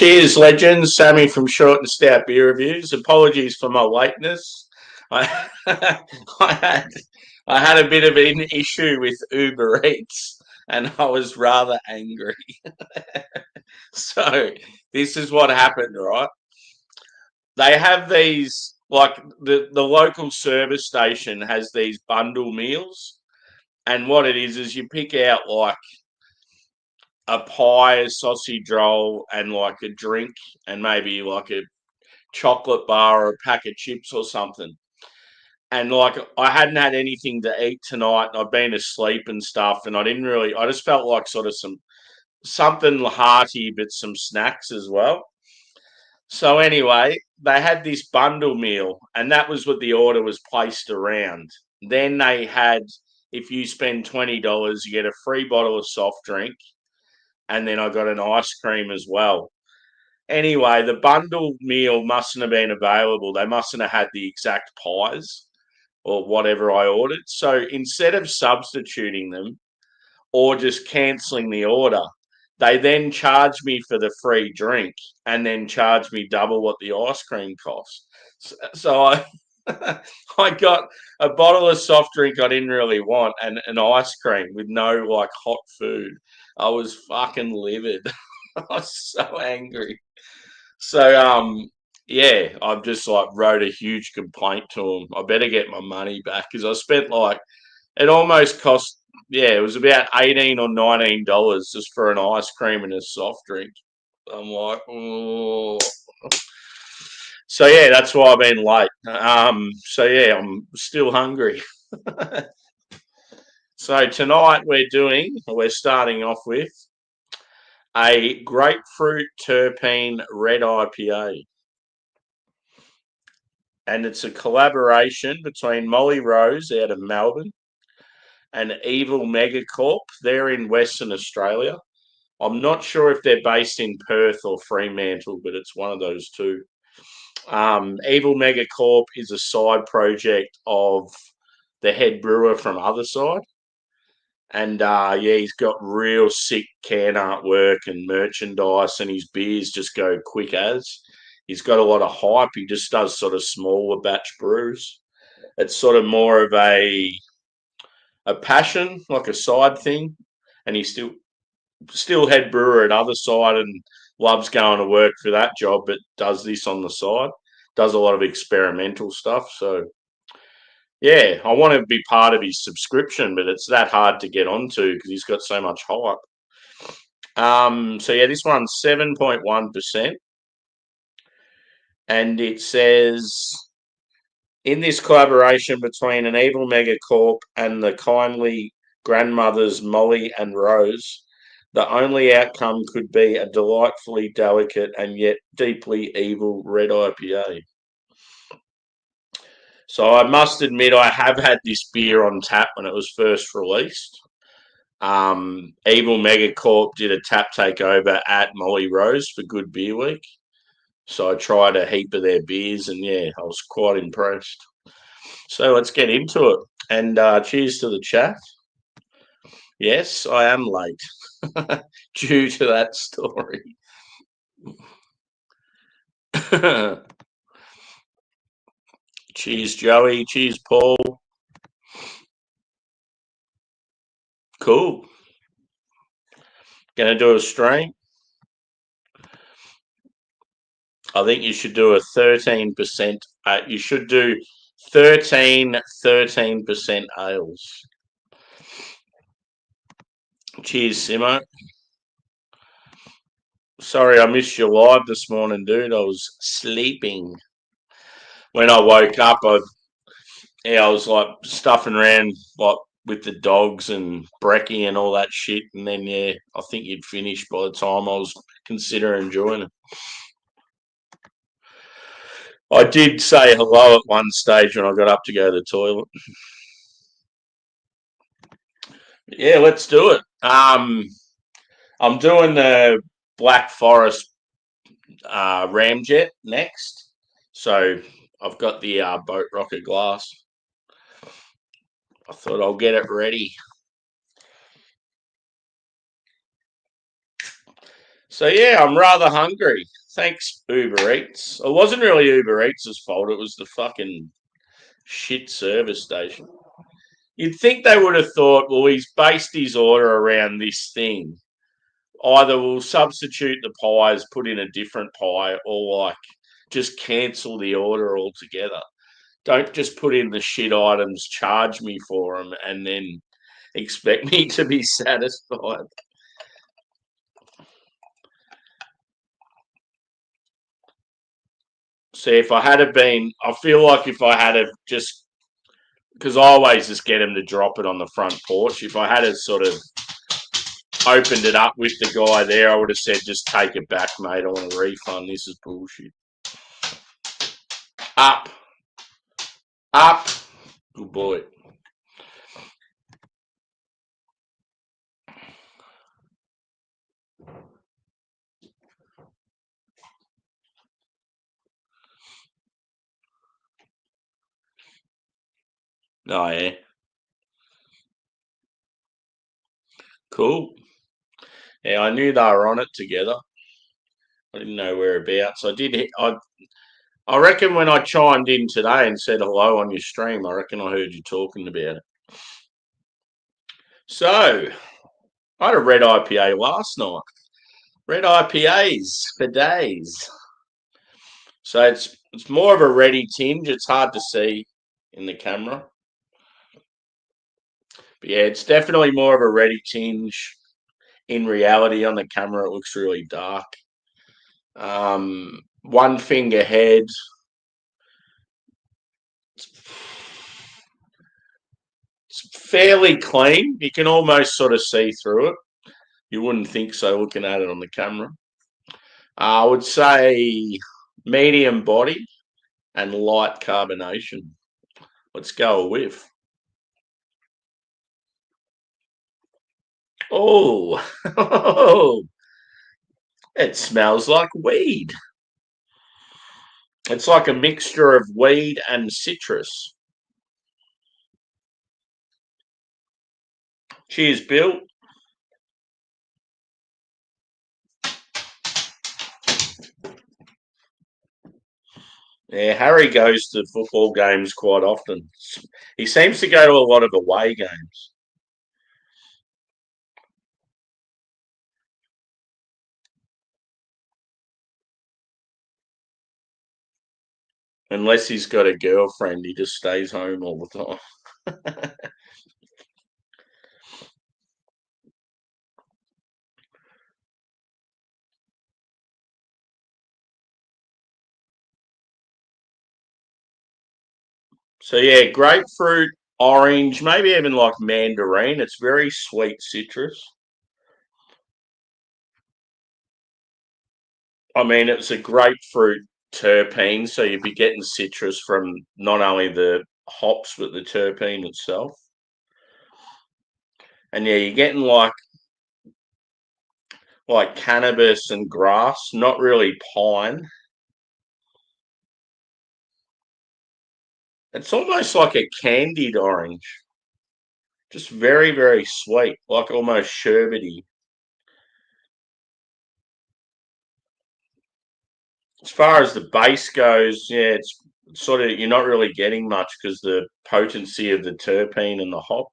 Cheers, legends. Sammy from Short and Stout Beer Reviews. Apologies for my lateness. I, I had I had a bit of an issue with Uber Eats, and I was rather angry. So this is what happened, right? They have these like the local service station has these bundle meals, and what it is you pick out like a pie, a sausage roll, and like a drink, and maybe like a chocolate bar or a pack of chips or something. And like I hadn't had anything to eat tonight, and I'd been asleep and stuff, and I just felt like sort of something hearty, but some snacks as well. So anyway, they had this bundle meal, and that was what the order was placed around. Then they had, if you spend $20, you get a free bottle of soft drink, and then I got an ice cream as well. Anyway, the bundle meal mustn't have been available. They mustn't have had the exact pies or whatever I ordered. So instead of substituting them or just cancelling the order, they then charged me for the free drink and then charged me double what the ice cream cost. So I I got a bottle of soft drink I didn't really want and an ice cream with no like hot food. I was fucking livid. I was so angry. So yeah, I've just like wrote a huge complaint to them. I better get my money back because I spent like it almost cost, yeah, it was about $18 or $19 just for an ice cream and a soft drink. I'm like, oh. So yeah, that's why I've been late. So yeah, I'm still hungry. So tonight we're starting off with a grapefruit terpene red IPA. And it's a collaboration between Molly Rose out of Melbourne and Evil Megacorp. They're in Western Australia. I'm not sure if they're based in Perth or Fremantle, but it's one of those two. Evil Megacorp is a side project of the head brewer from Other Side. And yeah, he's got real sick can artwork and merchandise, and his beers just go quick as. He's got a lot of hype. He just does sort of smaller batch brews. It's sort of more of a passion, like a side thing, and he's still head brewer at Other Side and loves going to work for that job, but does this on the side. Does a lot of experimental stuff. So yeah, I want to be part of his subscription, but it's that hard to get onto because he's got so much hype. So yeah, this one's 7.1%, and it says in this collaboration between an evil megacorp and the kindly grandmothers Molly and Rose, the only outcome could be a delightfully delicate and yet deeply evil red IPA. So I must admit I have had this beer on tap when it was first released. Evil Megacorp did a tap takeover at Molly Rose for Good Beer Week. So I tried a heap of their beers and yeah, I was quite impressed. So let's get into it. And cheers to the chat. Yes, I am late due to that story. Cheers, Joey. Cheers, Paul. Cool. Gonna do a stream. I think you should do a 13%. You should do 13% ales. Cheers, Simo. Sorry, I missed your live this morning, dude. I was sleeping. When I woke up, I was like stuffing around like with the dogs and brekkie and all that shit. And then yeah, I think you'd finished by the time I was considering joining. I did say hello at one stage when I got up to go to the toilet. Yeah, let's do it. I'm doing the Black Forest Ramjet next. So I've got the Boat Rocket glass. I thought I'll get it ready. So yeah, I'm rather hungry. Thanks, Uber Eats. It wasn't really Uber Eats' fault. It was the fucking shit service station. You'd think they would have thought, well, he's based his order around this thing. Either we'll substitute the pies, put in a different pie, or like just cancel the order altogether. Don't just put in the shit items, charge me for them, and then expect me to be satisfied. See, if I had have been, I feel like if I had have just, because I always just get him to drop it on the front porch. If I had have sort of opened it up with the guy there, I would have said, just take it back, mate. I want a refund. This is bullshit. Up. Up. Good boy. Oh, yeah. Cool. Yeah, I knew they were on it together. I didn't know whereabouts. I reckon when I chimed in today and said hello on your stream, I reckon I heard you talking about it. So, I had a red IPA last night. Red IPAs for days. So it's more of a reddy tinge. It's hard to see in the camera. But yeah, it's definitely more of a reddy tinge. In reality, on the camera, it looks really dark. One finger head. It's fairly clean. You can almost sort of see through it. You wouldn't think so looking at it on the camera. I would say medium body and light carbonation. Let's go with. Oh, it smells like weed. It's like a mixture of weed and citrus. Cheers, Bill. Yeah, Harry goes to football games quite often. He seems to go to a lot of away games. Unless he's got a girlfriend, he just stays home all the time. So yeah, grapefruit, orange, maybe even like mandarin. It's very sweet citrus. I mean, it's a grapefruit terpene, so you'd be getting citrus from not only the hops but the terpene itself. And yeah, you're getting like cannabis and grass, not really pine. It's almost like a candied orange, just very, very sweet, like almost sherbety. As far as the base goes, yeah, it's sort of you're not really getting much because the potency of the terpene and the hop,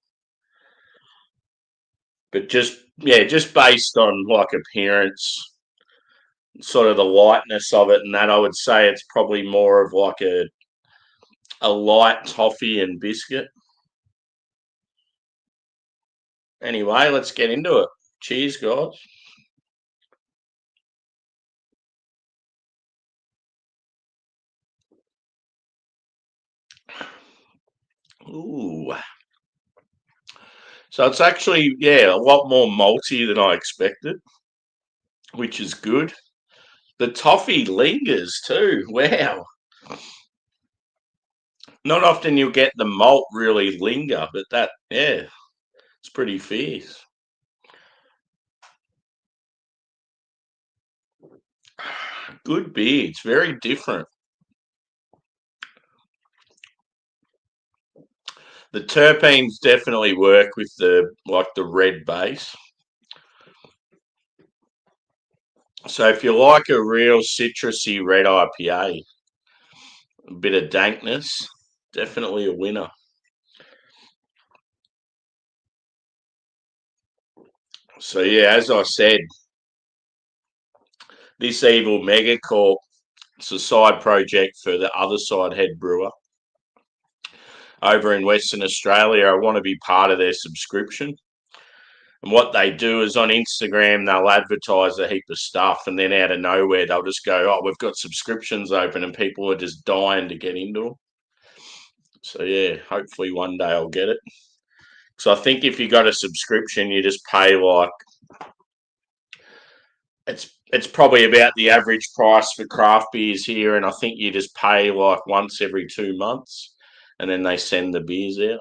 but just based on like appearance, sort of the lightness of it, and that I would say it's probably more of like a light toffee and biscuit. Anyway, let's get into it. Cheers, guys. Ooh. So it's actually, yeah, a lot more malty than I expected, which is good. The toffee lingers too. Wow. Not often you'll get the malt really linger, but that, yeah, it's pretty fierce. Good beer. It's very different. The terpenes definitely work with the red base. So if you like a real citrusy red IPA, a bit of dankness, definitely a winner. So yeah, as I said, this evil megacorp, it's a side project for the other side head brewer over in Western Australia. I want to be part of their subscription. And what they do is on Instagram, they'll advertise a heap of stuff, and then out of nowhere, they'll just go, "Oh, we've got subscriptions open," and people are just dying to get into them. So yeah, hopefully one day I'll get it. So I think if you got a subscription, you just pay like it's probably about the average price for craft beers here, and I think you just pay like once every 2 months, and then they send the beers out.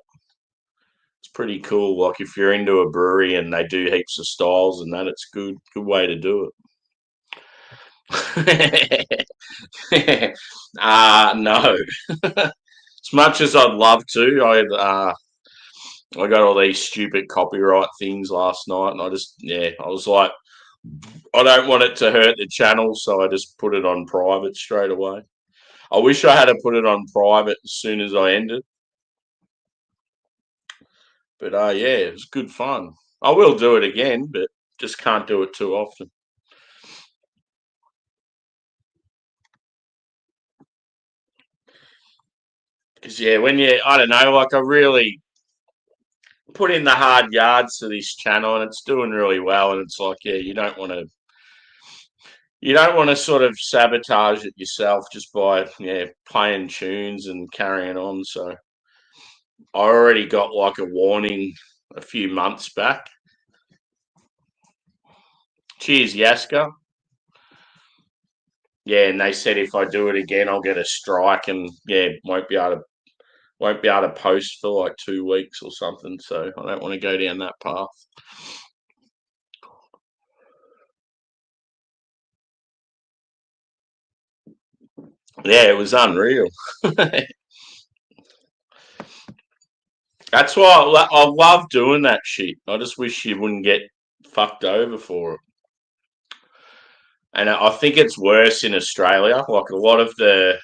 It's pretty cool. Like if you're into a brewery and they do heaps of styles and that, it's good way to do it. No. As much as I'd love to, I got all these stupid copyright things last night, and I was like, I don't want it to hurt the channel, so I just put it on private straight away. I wish I had to put it on private as soon as I ended, but yeah, it was good fun. I will do it again, but just can't do it too often. Because yeah, I don't know, like I really put in the hard yards to this channel, and it's doing really well, and it's like, yeah, you don't want to sort of sabotage it yourself just by playing tunes and carrying on. So I already got like a warning a few months back. Cheers, Yaska. Yeah, and they said if I do it again, I'll get a strike, and won't be able to post for like 2 weeks or something. So I don't want to go down that path. Yeah, it was unreal. That's why I love doing that shit. I just wish you wouldn't get fucked over for it. And I think it's worse in Australia. Like a lot of the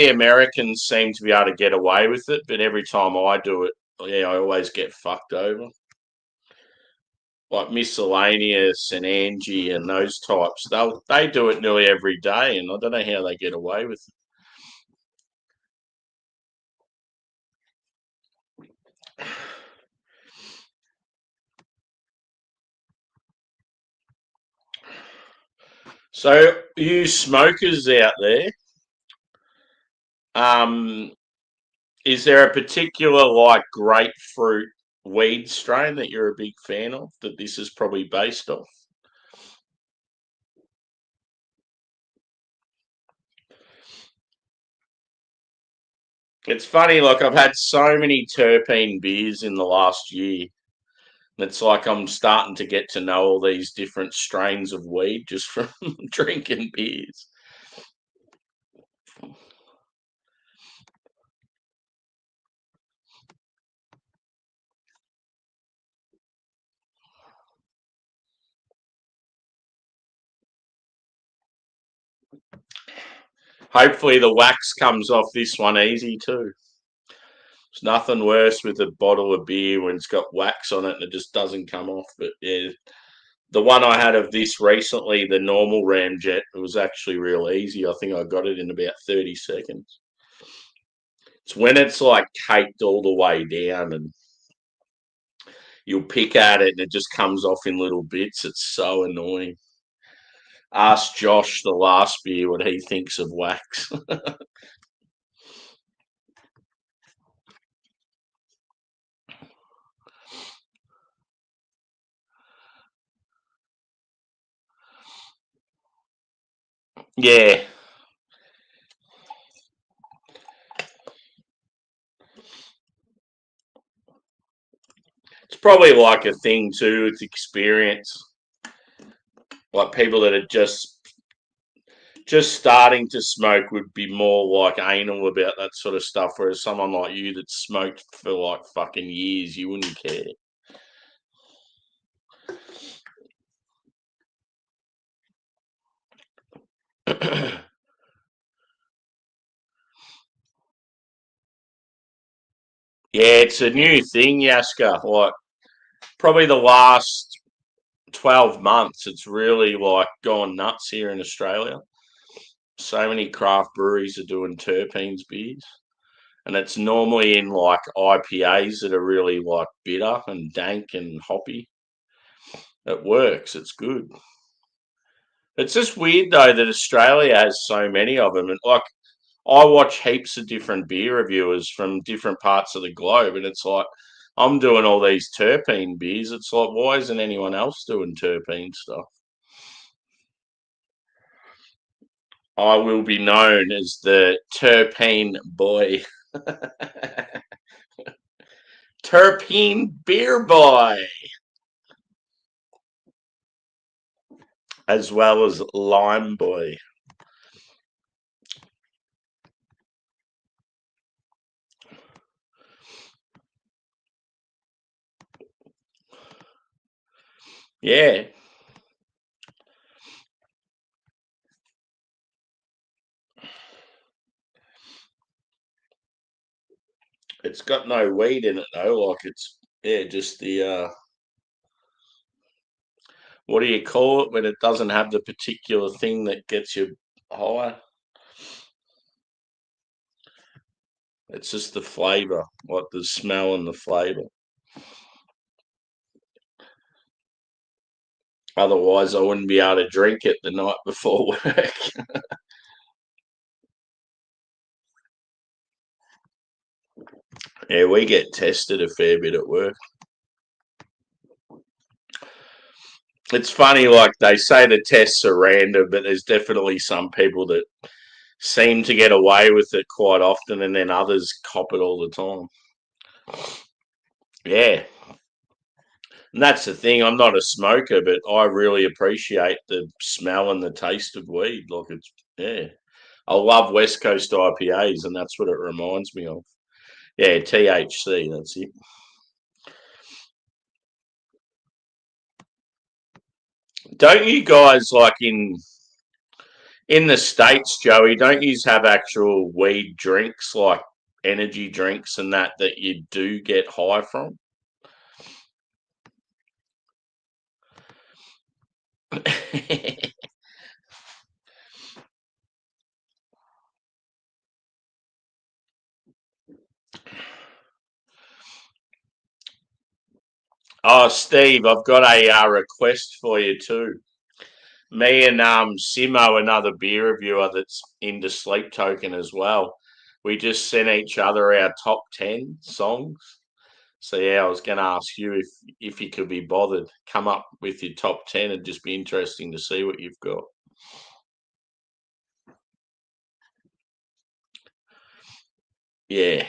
Americans seem to be able to get away with it, but every time I do it, yeah, I always get fucked over. Like Miscellaneous and Angie and those types, they do it nearly every day, and I don't know how they get away with it. So, you smokers out there, um, is there a particular like grapefruit weed strain that you're a big fan of that this is probably based off? It's funny, like I've had so many terpene beers in the last year. It's like I'm starting to get to know all these different strains of weed just from drinking beers. Hopefully, the wax comes off this one easy too. There's nothing worse with a bottle of beer when it's got wax on it and it just doesn't come off. But yeah, the one I had of this recently, the normal ramjet, it was actually real easy. I think I got it in about 30 seconds. It's when it's like caked all the way down and you'll pick at it and it just comes off in little bits. It's so annoying. Ask Josh the last beer what he thinks of wax. Yeah, it's probably like a thing too. It's experience. Like people that are just starting to smoke would be more like anal about that sort of stuff, whereas someone like you that smoked for like fucking years, you wouldn't care. Yeah, it's a new thing, Yaska. Like probably the last 12 months, it's really like gone nuts here in Australia. So many craft breweries are doing terpenes beers. And it's normally in like IPAs that are really like bitter and dank and hoppy. It works. It's good. It's just weird though that Australia has so many of them. And like I watch heaps of different beer reviewers from different parts of the globe, and it's like I'm doing all these terpene beers. It's like why isn't anyone else doing terpene stuff? I will be known as the terpene boy, terpene beer boy, as well as lime boy. Yeah, it's got no weed in it though. Like it's just the what do you call it when it doesn't have the particular thing that gets you high? It's just the flavour, like the smell and the flavour. Otherwise, I wouldn't be able to drink it the night before work. Yeah, we get tested a fair bit at work. It's funny, like they say the tests are random, but there's definitely some people that seem to get away with it quite often, and then others cop it all the time. Yeah, and that's the thing. I'm not a smoker, but I really appreciate the smell and the taste of weed. Like it's yeah. I love West Coast IPAs, and that's what it reminds me of. Yeah, THC. That's it. Don't you guys like in the states, Joey? Don't you have actual weed drinks like energy drinks and that you do get high from? Oh, Steve, I've got a request for you too. Me and Simo, another beer reviewer that's into Sleep Token as well. We just sent each other our top 10 songs. So yeah, I was going to ask you if you could be bothered, come up with your top 10. It'd just be interesting to see what you've got. Yeah,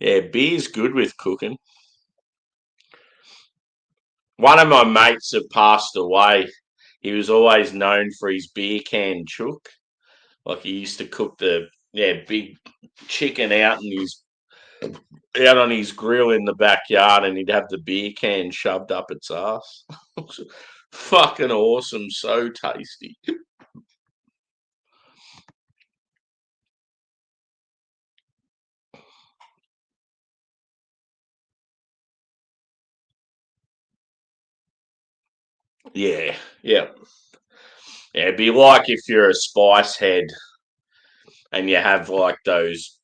yeah, beer's good with cooking. One of my mates that passed away, he was always known for his beer can chook. Like he used to cook the big chicken out on his grill in the backyard, and he'd have the beer can shoved up its ass. Fucking awesome, so tasty. Yeah, yeah, yeah. It'd be like if you're a spice head and you have like those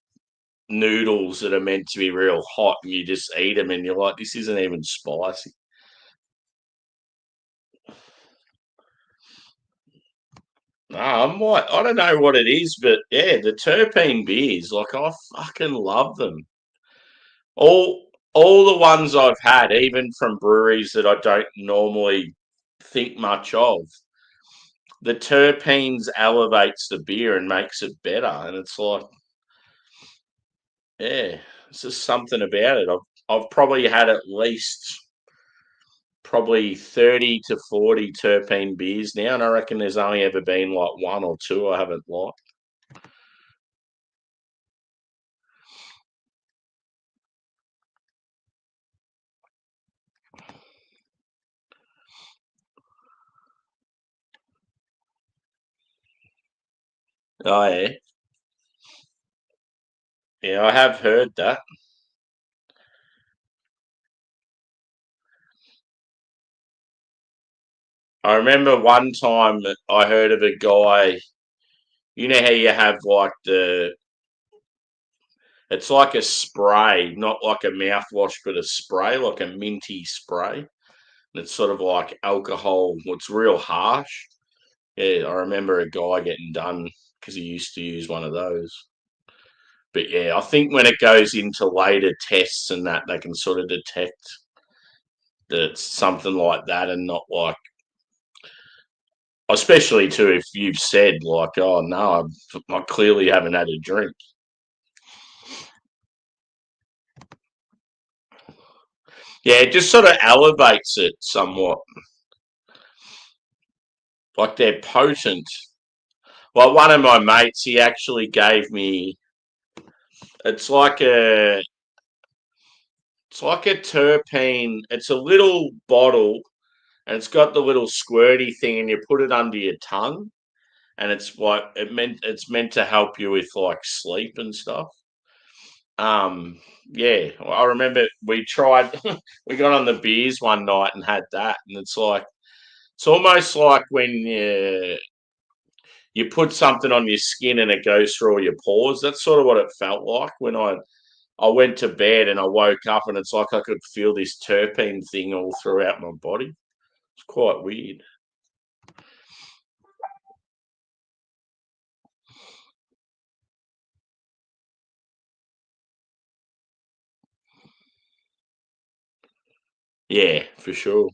noodles that are meant to be real hot, and you just eat them, and you're like, this isn't even spicy. No, I don't know what it is, but yeah, the terpene beers, like I fucking love them. All the ones I've had, even from breweries that I don't normally think much of, the terpenes elevates the beer and makes it better. And it's like, yeah, it's just something about it. I've probably had at least probably 30 to 40 terpene beers now, and I reckon there's only ever been like one or two I haven't liked. Oh yeah, yeah, I have heard that. I remember one time that I heard of a guy. You know how you have like it's like a spray, not like a mouthwash, but a spray, like a minty spray. And it's sort of like alcohol. It's real harsh. Yeah, I remember a guy getting done because he used to use one of those. But yeah, I think when it goes into later tests and that, they can sort of detect that it's something like that and not like, especially too if you've said like, oh no, I clearly haven't had a drink. Yeah, it just sort of elevates it somewhat. Like they're potent. Well, one of my mates, he actually gave me. It's like a. It's like a terpene. It's a little bottle, and it's got the little squirty thing, and you put it under your tongue, and it's like It's meant to help you with like sleep and stuff. Yeah, I remember we tried. We got on the beers one night and had that, and it's almost like when you put something on your skin and it goes through all your pores. That's sort of what it felt like when I went to bed and I woke up and it's like I could feel this terpene thing all throughout my body. It's quite weird. Yeah, for sure.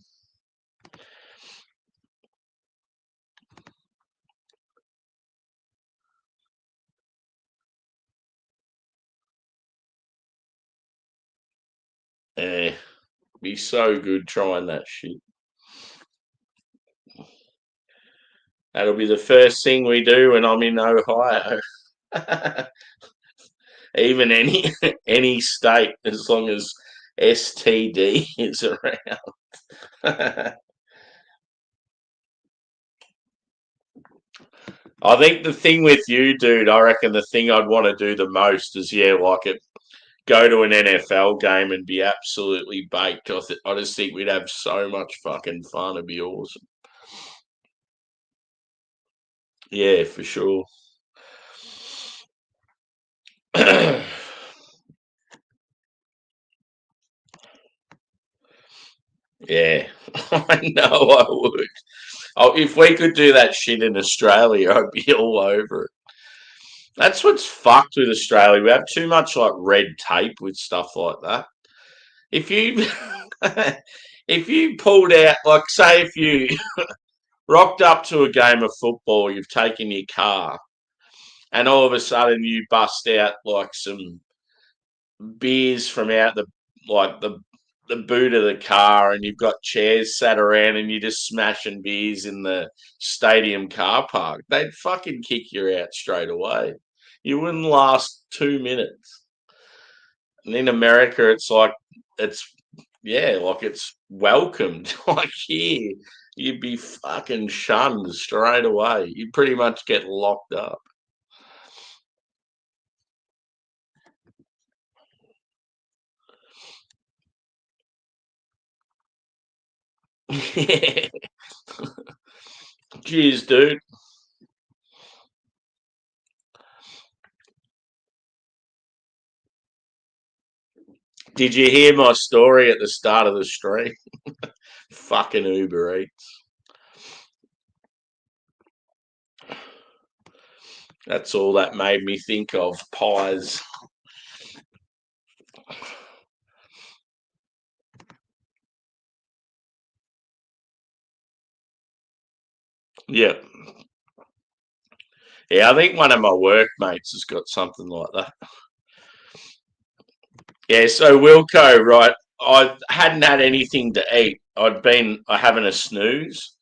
Yeah, be so good trying that shit. That'll be the first thing we do when I'm in Ohio. Even any any state, as long as STD is around. I think the thing with you, dude, I reckon the thing I'd want to do the most is, yeah, like it, go to an NFL game and be absolutely baked. I just think we'd have so much fucking fun. It'd be awesome. Yeah, for sure. Yeah, I know I would. Oh, if we could do that shit in Australia, I'd be all over it. That's what's fucked with Australia. We have too much like red tape with stuff like that. If you if you pulled out, like, say, if you rocked up to a game of football, you've taken your car, and all of a sudden you bust out like some beers from out like the boot of the car, and you've got chairs sat around, and you're just smashing beers in the stadium car park, they'd fucking kick you out straight away. You wouldn't last 2 minutes. And in America, it's yeah, like it's welcomed. Like here, you'd be fucking shunned straight away. You'd pretty much get locked up. Yeah. Cheers, dude. Did you hear my story at the start of the stream? Fucking Uber Eats. That's all that made me think of pies. Yeah. Yeah, I think one of my workmates has got something like that. Yeah, so Wilco, right? I hadn't had anything to eat. I'd been having a snooze,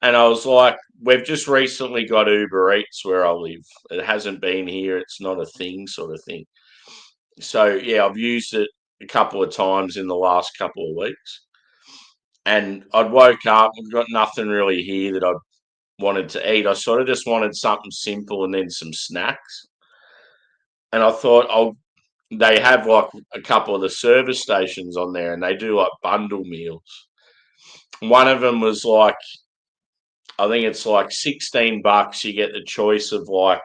and I was like, we've just recently got Uber Eats where I live. It hasn't been here. It's not a thing, sort of thing. So yeah, I've used it a couple of times in the last couple of weeks, and I'd woke up and got nothing really here that I'd wanted to eat. I sort of just wanted something simple and then some snacks. And I thought, they have like a couple of the service stations on there, and they do like bundle meals. One of them was like, I think it's like $16. You get the choice of like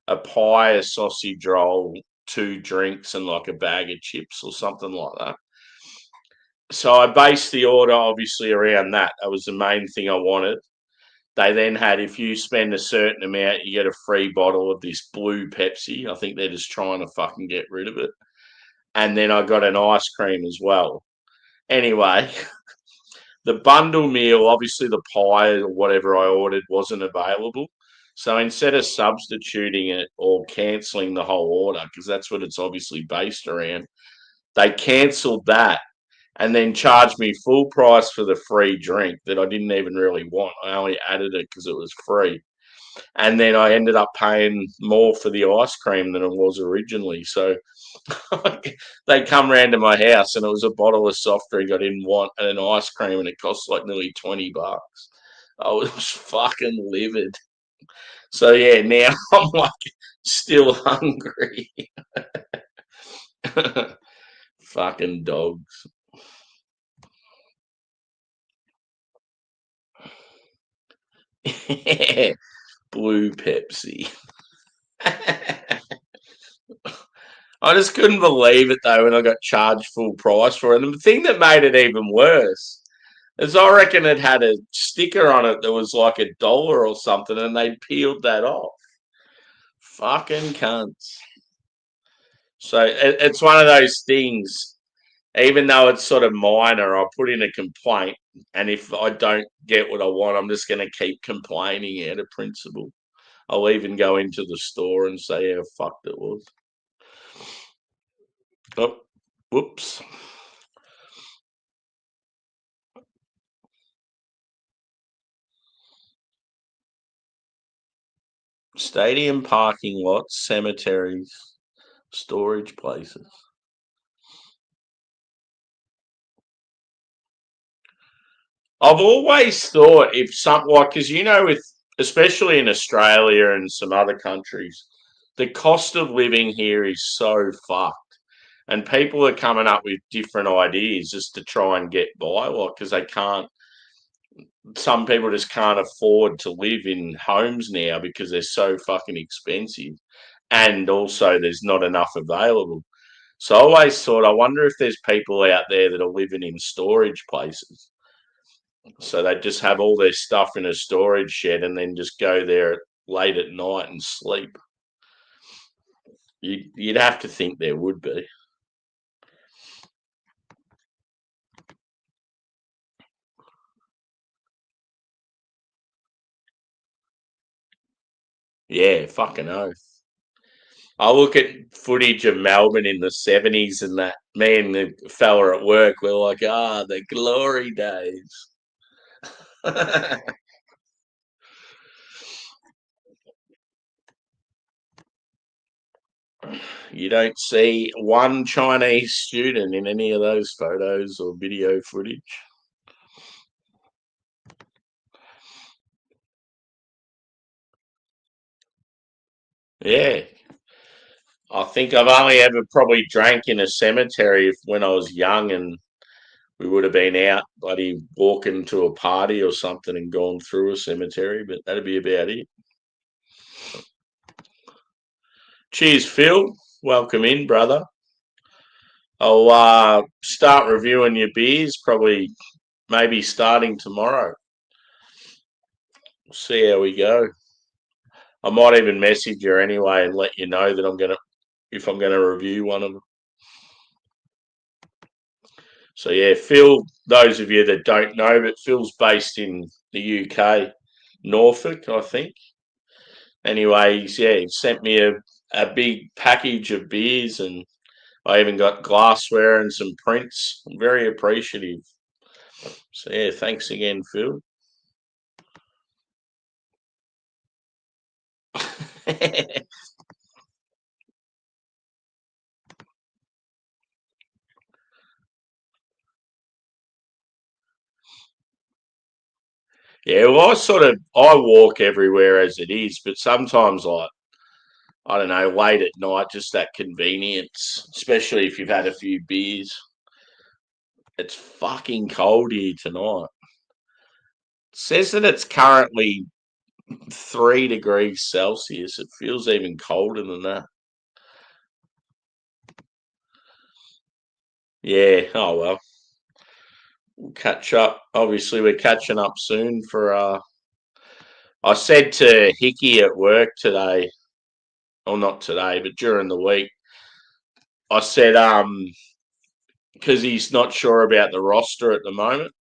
a pie, a sausage roll, two drinks, and like a bag of chips or something like that. So I based the order obviously around that. That was the main thing I wanted. They then had, if you spend a certain amount, you get a free bottle of this blue Pepsi. I think they're just trying to fucking get rid of it. And then I got an ice cream as well. Anyway, the bundle meal, obviously the pie or whatever I ordered wasn't available. So instead of substituting it or cancelling the whole order, because that's what it's obviously based around, they cancelled that and then charged me full price for the free drink that I didn't even really want. I only added it because it was free. And then I ended up paying more for the ice cream than it was originally. So they come round to my house and it was a bottle of soft drink I didn't want and an ice cream, and it cost like nearly $20. I was fucking livid. So yeah, now I'm like still hungry. Fucking dogs. Blue Pepsi. I just couldn't believe it though when I got charged full price for it. And the thing that made it even worse is I reckon it had a sticker on it that was like $1 or something, and they peeled that off. Fucking cunts. So it's one of those things. Even though it's sort of minor, I'll put in a complaint, and if I don't get what I want, I'm just going to keep complaining out of principle. I'll even go into the store and say how fucked it was. Oh, whoops. Stadium parking lots, cemeteries, storage places. I've always thought if some like, because with especially in Australia and some other countries, the cost of living here is so fucked, and people are coming up with different ideas just to try and get by, like because they can't. Some people just can't afford to live in homes now because they're so fucking expensive, and also there's not enough available. So I always thought, I wonder if there's people out there that are living in storage places. So they just have all their stuff in a storage shed and then just go there late at night and sleep. You'd have to think there would be. Yeah, fucking oath. I look at footage of Melbourne in the 70s and that, me and the fella at work, we're like, the glory days. You don't see one Chinese student in any of those photos or video footage. Yeah. I think I've only ever probably drank in a cemetery when I was young, and we would have been out bloody walking to a party or something and gone through a cemetery, but that'd be about it. Cheers, Phil. Welcome in, brother. I'll start reviewing your beers, probably maybe starting tomorrow. We'll see how we go. I might even message you anyway and let you know that if I'm gonna review one of them. So yeah, Phil. Those of you that don't know, but Phil's based in the UK, Norfolk, I think. Anyway, he sent me a big package of beers, and I even got glassware and some prints. I'm very appreciative. So yeah, thanks again, Phil. Yeah, well, I walk everywhere as it is, but sometimes like I don't know, late at night, just that convenience, especially if you've had a few beers. It's fucking cold here tonight. It says that it's currently 3 degrees Celsius. It feels even colder than that. Yeah. Oh well. We'll catch up. Obviously, we're catching up soon for. I said to Hickey at work today, or not today, but during the week, I said because he's not sure about the roster at the moment.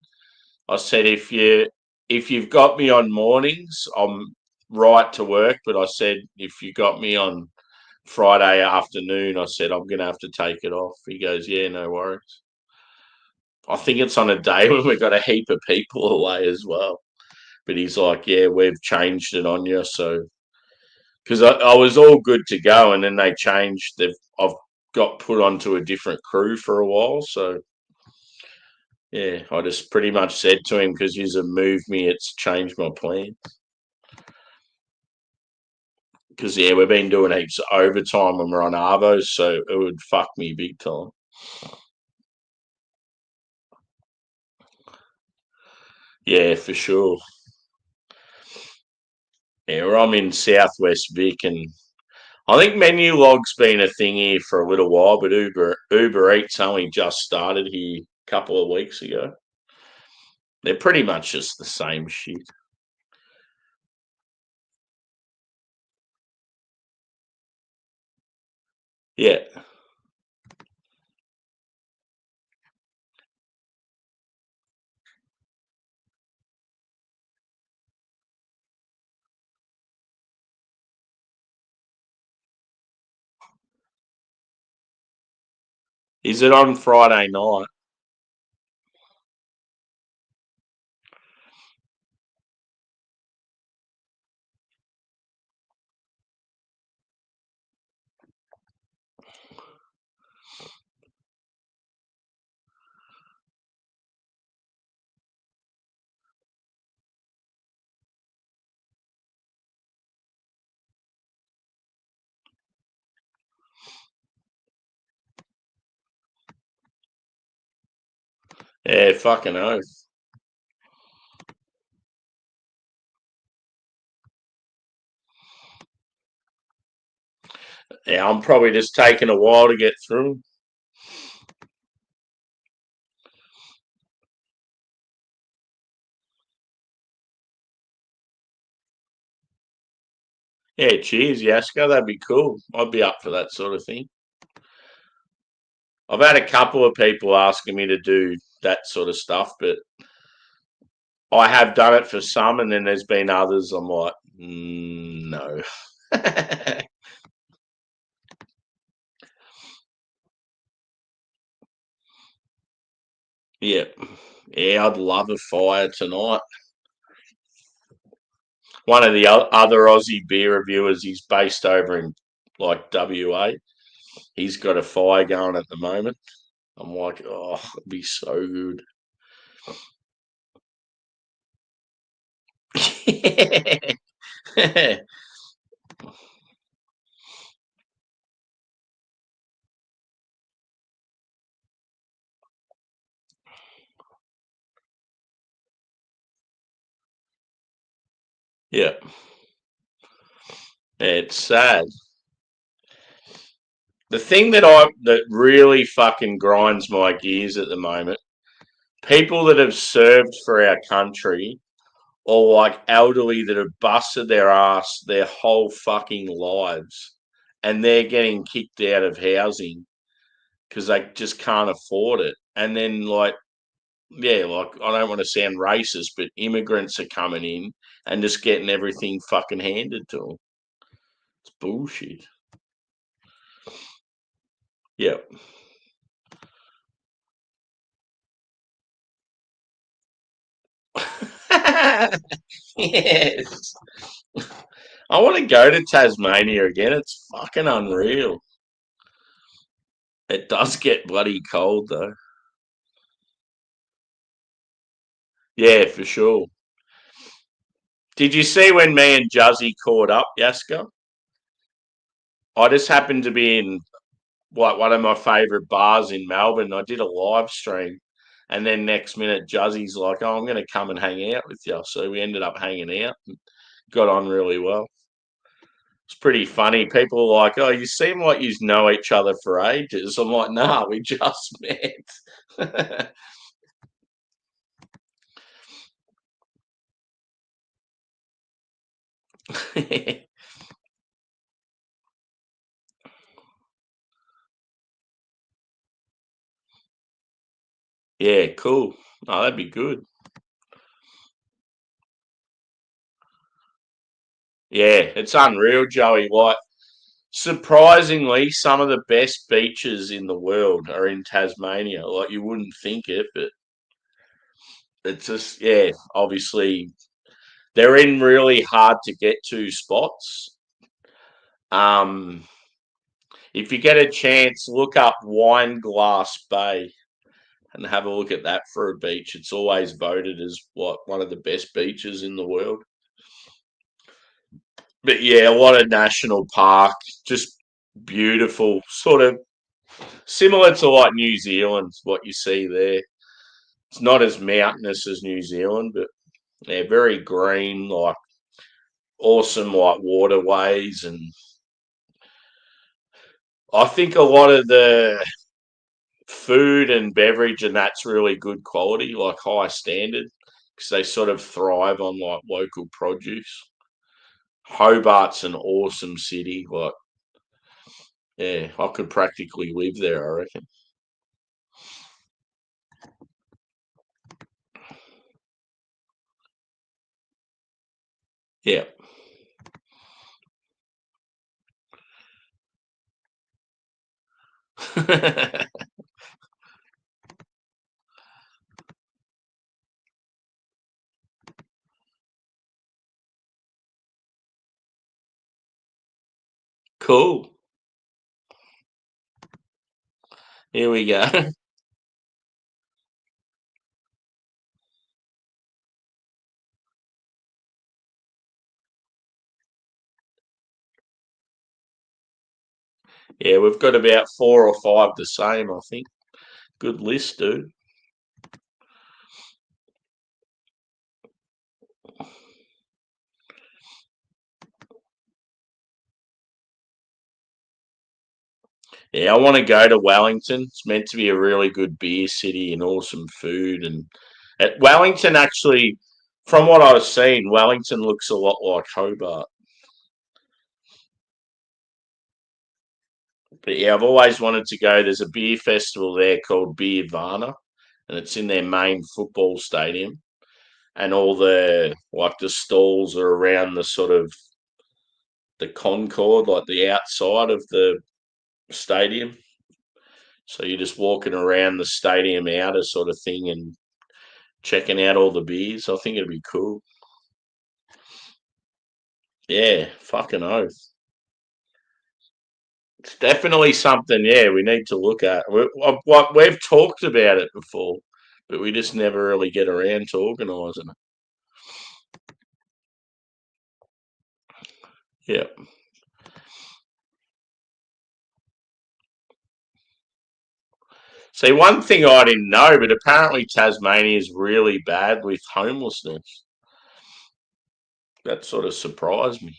I said if you've got me on mornings, I'm right to work. But I said if you got me on Friday afternoon, I said I'm gonna have to take it off. He goes, yeah, no worries. I think it's on a day when we've got a heap of people away as well. But he's like, yeah, we've changed it on you. So because I was all good to go, and then they changed. I've got put onto a different crew for a while. So yeah, I just pretty much said to him because you've moved me, it's changed my plan. Because yeah, we've been doing heaps of overtime when we're on Arvos, so it would fuck me big time. Yeah, for sure. Yeah, well, I'm in Southwest Vic, and I think menu log's been a thing here for a little while, but Uber Eats only just started here a couple of weeks ago. They're pretty much just the same shit. Yeah. Is it on Friday night? Yeah, fucking oath. Yeah, I'm probably just taking a while to get through. Yeah, cheers, Yaska. That'd be cool. I'd be up for that sort of thing. I've had a couple of people asking me to do that sort of stuff, but I have done it for some, and then there's been others. I'm like, no. Yeah, yeah, I'd love a fire tonight. One of the other Aussie beer reviewers, he's based over in like WA. He's got a fire going at the moment. I'm like, oh, it'd be so good. Yeah, it's sad. The thing that really fucking grinds my gears at the moment, people that have served for our country or like elderly that have busted their ass their whole fucking lives and they're getting kicked out of housing because they just can't afford it. And then like yeah, like I don't want to sound racist, but immigrants are coming in and just getting everything fucking handed to them. It's bullshit. Yep. Yes. I want to go to Tasmania again. It's fucking unreal. It does get bloody cold though. Yeah, for sure. Did you see when me and Juzzy caught up, Yaska? I just happened to be in like one of my favourite bars in Melbourne. I did a live stream, and then next minute Juzzy's like, "Oh, I'm going to come and hang out with you." So we ended up hanging out and got on really well. It's pretty funny. People are like, "Oh, you seem like you know each other for ages." I'm like, "Nah, we just met." Yeah, cool. Oh, that'd be good. Yeah, it's unreal, Joey. Like, surprisingly, some of the best beaches in the world are in Tasmania. Like, you wouldn't think it, but it's just, yeah, obviously, they're in really hard to get to spots. Um, if you get a chance, look up Wineglass Bay and have a look at that for a beach. It's always voted as what one of the best beaches in the world. But yeah, a lot of national park, just beautiful, sort of similar to like New Zealand, what you see there. It's not as mountainous as New Zealand, but they're very green, like awesome, like waterways, and I think a lot of the food and beverage and that's really good quality, like high standard, because they sort of thrive on like local produce. Hobart's an awesome city, like yeah, I could practically live there, I reckon. Yeah. Cool. Here we go. Yeah, we've got about four or five the same, I think. Good list, dude. Yeah, I want to go to Wellington. It's meant to be a really good beer city and awesome food. And at Wellington, actually, from what I've seen, Wellington looks a lot like Hobart. But yeah, I've always wanted to go. There's a beer festival there called Beer Varna, and it's in their main football stadium. And all the like the stalls are around the sort of the concord, like the outside of the stadium. So you're just walking around the stadium outer sort of thing and checking out all the beers. I think it'd be cool. Yeah, fucking oath. It's definitely something. Yeah, we need to look at. We've talked about it before, but we just never really get around to organising it. Yeah. See, one thing I didn't know, but apparently Tasmania is really bad with homelessness. That sort of surprised me.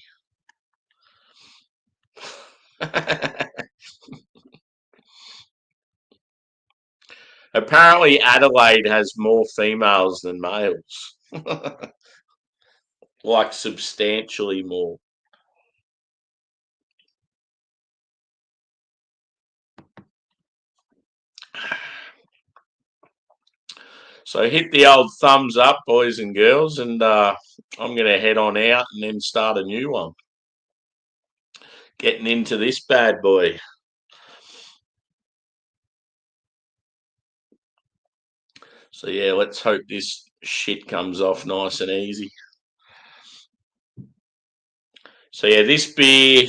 Apparently, Adelaide has more females than males, like substantially more. So hit the old thumbs up, boys and girls, and I'm going to head on out and then start a new one. Getting into this bad boy. So yeah, let's hope this shit comes off nice and easy. So yeah, this beer,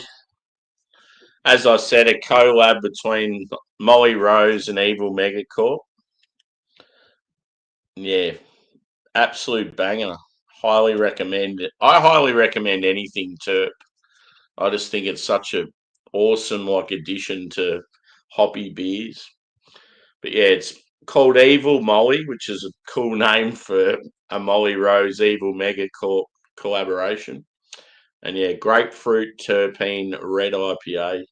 as I said, a collab between Molly Rose and Evil Megacorp. Yeah, absolute banger. highly recommend it. I highly recommend anything terp. I just think it's such a awesome addition to hoppy beers. But yeah, it's called Evil Molly, which is a cool name for a Molly Rose Evil Mega Corp collaboration. And yeah, grapefruit, terpene, red IPA.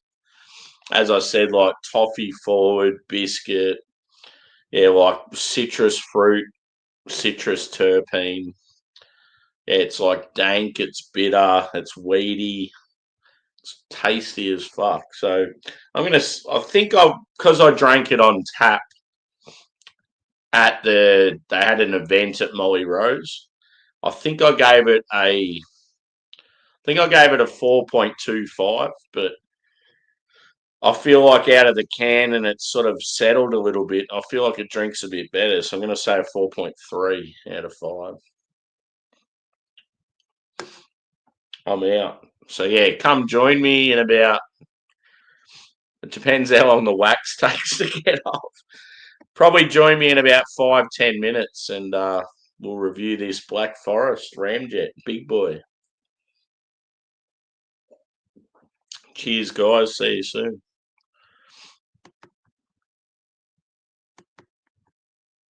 As I said, like toffee forward, biscuit, yeah, like citrus fruit, citrus terpene. Yeah, it's like dank, it's bitter, it's weedy, it's tasty as fuck. So I think because I drank it on tap they had an event at Molly Rose. I think I gave it a 4.25, but I feel like out of the can and it's sort of settled a little bit. I feel like it drinks a bit better. So I'm going to say a 4.3 out of 5. I'm out. So yeah, come join me in about, it depends how long the wax takes to get off. Probably join me in about 5-10 minutes and we'll review this Black Forest Ramjet. Big boy. Cheers, guys. See you soon.